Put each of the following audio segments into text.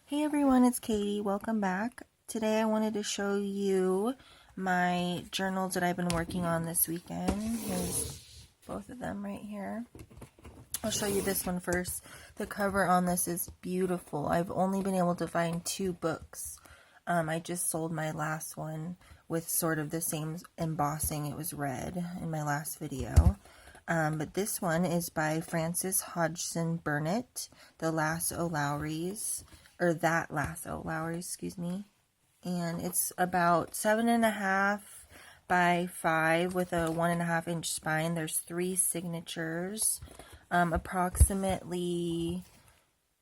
Hey everyone, it's Katie. Welcome back. Today I wanted to show you my journals that I've been working on this weekend. Here's both of them right here. I'll show you this one first. The cover on this is beautiful. I've only been able to find 2 books. I just sold my last one with sort of the same embossing. It was red in my last video. But this one is by Frances Hodgson Burnett, The Lasso Lowries. Or That Lasso Lowries, excuse me. And it's about 7.5 by 5 with a 1.5 inch spine. There's 3 signatures, approximately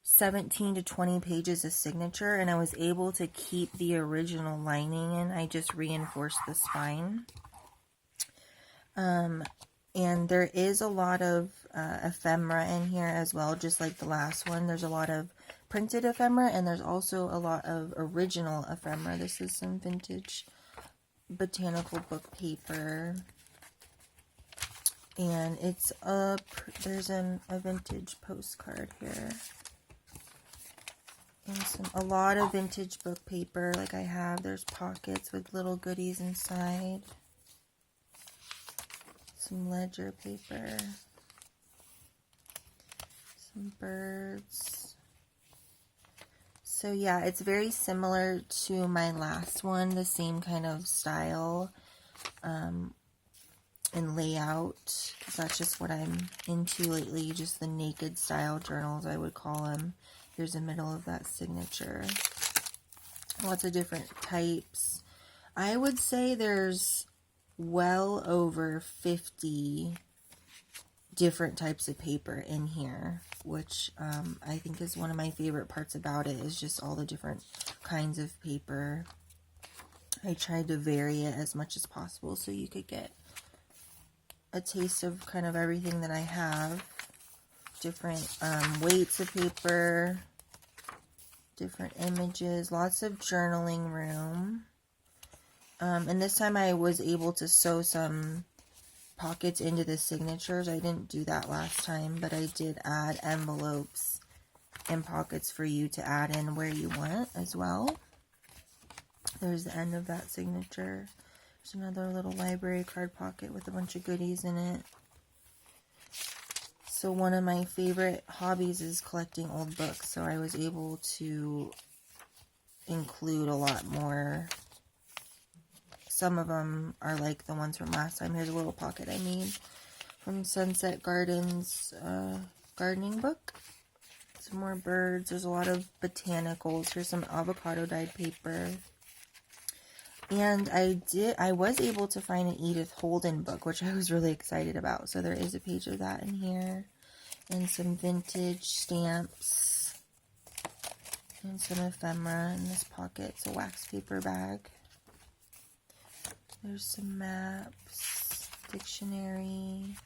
17 to 20 pages of signature, and I was able to keep the original lining in. I just reinforced the spine. And there is a lot of ephemera in here as well, just like the last one. There's a lot of printed ephemera, and there's also a lot of original ephemera. This is some vintage botanical book paper. And it's there's a vintage postcard here. And a lot of vintage book paper like I have. There's pockets with little goodies inside. Some ledger paper. Some birds. So yeah, it's very similar to my last one. The same kind of style and layout. Because that's just what I'm into lately. Just the naked style journals, I would call them. Here's the middle of that signature. Lots of different types. I would say there's well over 50 different types of paper in here, which I think is one of my favorite parts about it, is just all the different kinds of paper. I tried to vary it as much as possible so you could get a taste of kind of everything that I have. Different weights of paper, different images, lots of journaling room. And this time I was able to sew some pockets into the signatures. I didn't do that last time, but I did add envelopes and pockets for you to add in where you want as well. There's the end of that signature. There's another little library card pocket with a bunch of goodies in it. So one of my favorite hobbies is collecting old books, so I was able to include a lot more. Some of them are like the ones from last time. Here's a little pocket I made from Sunset Gardens gardening book. Some more birds. There's a lot of botanicals. Here's some avocado dyed paper. And I was able to find an Edith Holden book, which I was really excited about. So there is a page of that in here. And some vintage stamps. And some ephemera in this pocket. It's a wax paper bag. There's some maps, dictionary.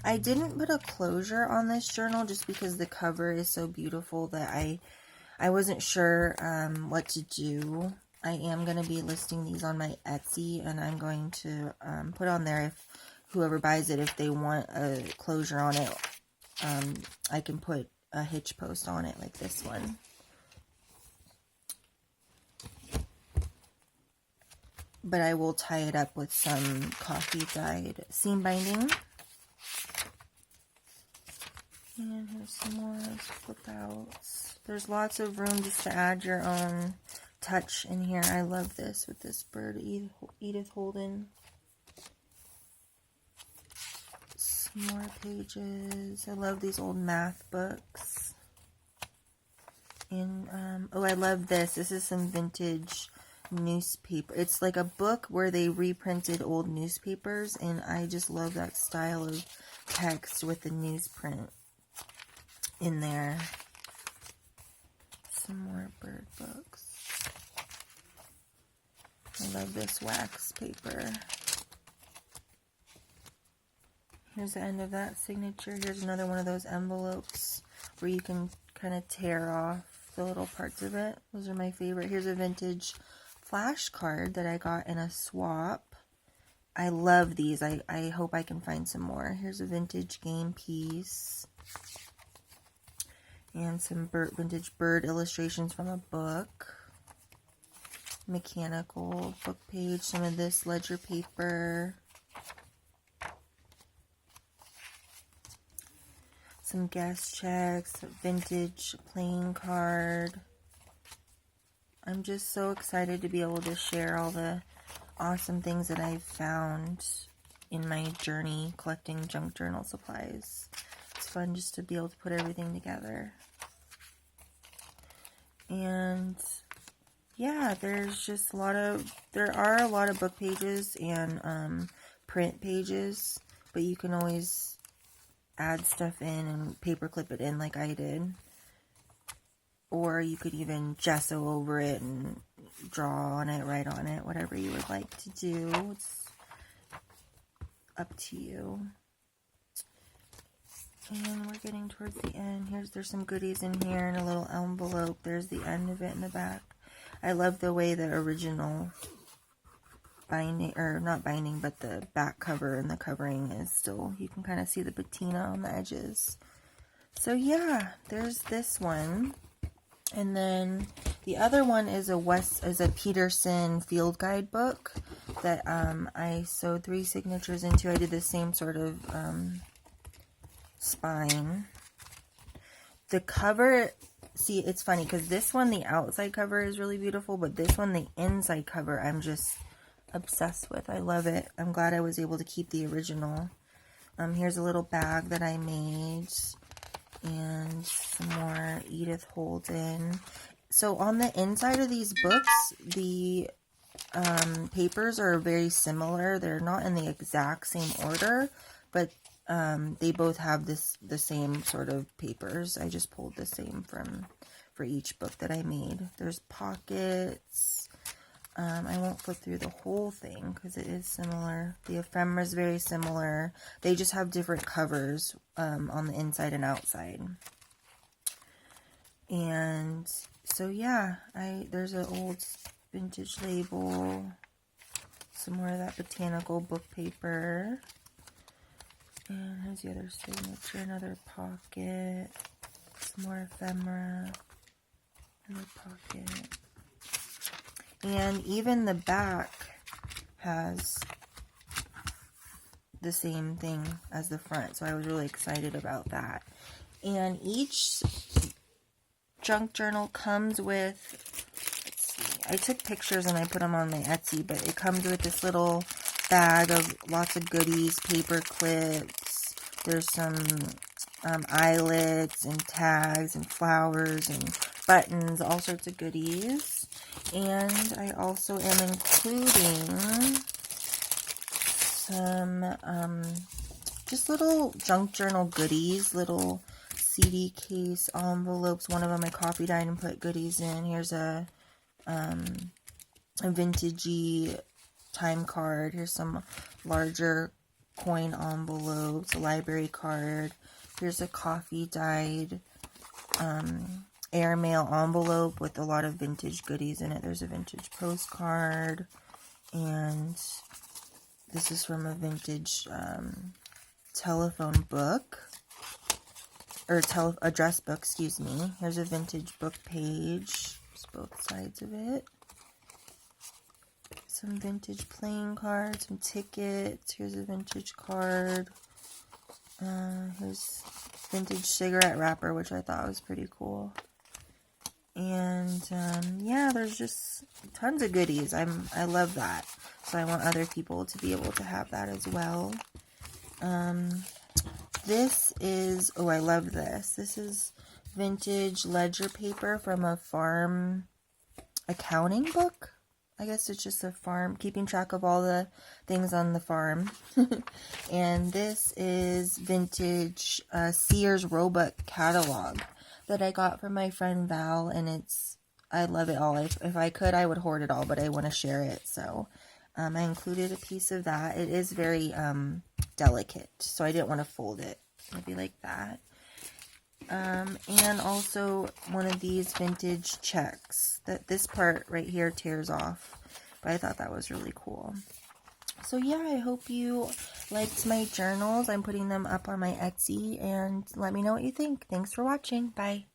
I didn't put a closure on this journal just because the cover is so beautiful that I wasn't sure what to do. I am going to be listing these on my Etsy, and I'm going to put on there if whoever buys it, if they want a closure on it, I can put a hitch post on it like this one. But I will tie it up with some coffee dyed seam binding. And here's some more of those flip outs. There's lots of room just to add your own touch in here. I love this with this bird, Edith Holden. Some more pages. I love these old math books. And, oh, I love this. This is some vintage newspaper. It's like a book where they reprinted old newspapers, and I just love that style of text with the newsprint in there. Some more bird books. I love this wax paper. Here's the end of that signature. Here's another one of those envelopes where you can kind of tear off the little parts of it. Those are my favorite. Here's a vintage flashcard that I got in a swap. I love these. I hope I can find some more. Here's a vintage game piece. And some vintage bird illustrations from a book. Mechanical book page. Some of this ledger paper. Some gas checks. Vintage playing card. I'm just so excited to be able to share all the awesome things that I've found in my journey collecting junk journal supplies. It's fun just to be able to put everything together. And yeah, there's just there are a lot of book pages and print pages, but you can always add stuff in and paperclip it in like I did. Or you could even gesso over it and draw on it, write on it, whatever you would like to do. It's up to you. And we're getting towards the end. There's some goodies in here and a little envelope. There's the end of it in the back. I love the way the original binding, or not binding, but the back cover and the covering is still, you can kind of see the patina on the edges. So yeah, there's this one. And then the other one is a Peterson field guide book that I sewed 3 signatures into. I did the same sort of spine. The cover, see, it's funny because this one, the outside cover is really beautiful, but this one, the inside cover, I'm just obsessed with. I love it. I'm glad I was able to keep the original. Here's a little bag that I made. And some more Edith Holden. So on the inside of these books, the papers are very similar. They're not in the exact same order, but they both have the same sort of papers. I just pulled the same for each book that I made. There's pockets. I won't flip through the whole thing because it is similar. The ephemera is very similar. They just have different covers on the inside and outside. And so yeah, there's an old vintage label. Some more of that botanical book paper. And here's the other signature, another pocket. Some more ephemera. Another pocket. And even the back has the same thing as the front. So I was really excited about that. And each junk journal comes with, let's see, I took pictures and I put them on my Etsy, but it comes with this little bag of lots of goodies, paper clips. There's some eyelets and tags and flowers and buttons, all sorts of goodies. And I also am including some just little junk journal goodies, little CD case envelopes. One of them I coffee dyed and put goodies in. Here's a vintagey time card. Here's some larger coin envelopes, a library card. Here's a coffee dyed airmail envelope with a lot of vintage goodies in it. There's a vintage postcard, and this is from a vintage telephone book, or address book, excuse me. Here's a vintage book page. There's both sides of it. Some vintage playing cards, some tickets. Here's a vintage card. Here's vintage cigarette wrapper, which I thought was pretty cool. And yeah, there's just tons of goodies. I love that. So I want other people to be able to have that as well. This is, oh, I love this. This is vintage ledger paper from a farm accounting book. I guess it's just a farm, keeping track of all the things on the farm. And this is vintage Sears Roebuck catalog that I got from my friend Val, and I love it all. If I could, I would hoard it all, but I want to share it, so I included a piece of that. It is very delicate, so I didn't want to fold it. Maybe like that. And also one of these vintage checks. This part right here tears off, but I thought that was really cool. So yeah, I hope you liked my journals. I'm putting them up on my Etsy, and let me know what you think. Thanks for watching. Bye.